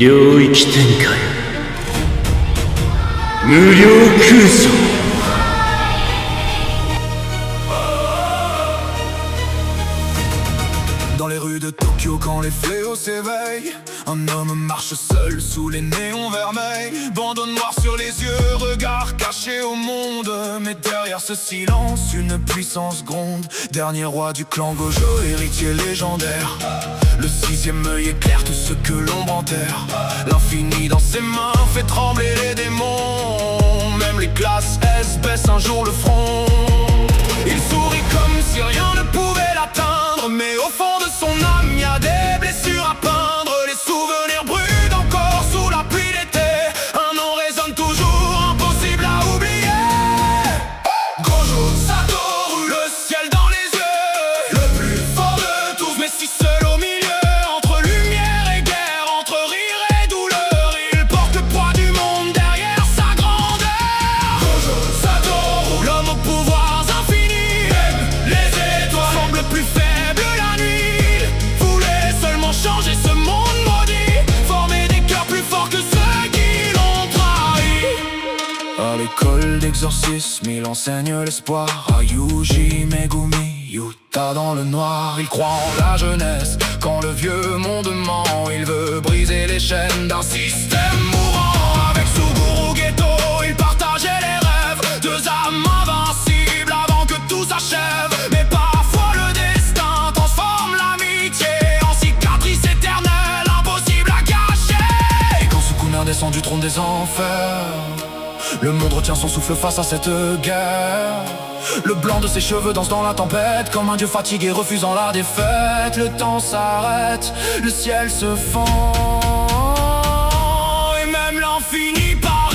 領域展開無料空想。Dans les rues de Tokyo quand les fléaux s'éveillent, un homme marche seul sous les néons vermeils. Bandeau noir sur les yeux, regard caché au monde. Mais derrière ce silence, une puissance gronde. Dernier roi du clan Gojo, héritier légendaire. Le sixième œil éclaire tout ce que l'ombre enterre. L'infini dans ses mains fait trembler les démons. Même les classes S baissent un jour le front. Il sourit comme si rien ne pouvait l'atteindre, mais au fond de son âme y a des blessures à peindre. Les souvenirs brûlent encore sous la pluie d'été. Un nom résonne toujours, impossible à oublier. Gojo Satoru, le ciel dans les yeux, le plus fort de tous, mais si seul au milieu. Entre lumière et guerre, entre rire et douleur, il porte le poids du monde derrière sa grandeur. Gojo Satoru, l'homme au pouvoirs infinis, les étoiles semblent plus faibles la nuit. Il voulait seulement changer ce monde maudit, former des cœurs plus forts que ceux qui l'ont trahi. À l'école d'exorcisme, il enseigne l'espoir à Yuji Megumi, Yuta dans le noir. Il croit en la jeunesse quand le vieux monde ment. Il veut briser les chaînes d'un système mourant. Avec Suguru Geto, il partageait les rêves. Deux âmes invincibles avant que tout s'achève. Mais parfois le destin transforme l'amitié en cicatrice éternelle, impossible à cacher. Et quand Sukuna descend du trône des enfers, le monde retient son souffle face à cette guerre. Le blanc de ses cheveux danse dans la tempête, comme un dieu fatigué refusant la défaite. Le temps s'arrête, le ciel se fend, et même l'infini part.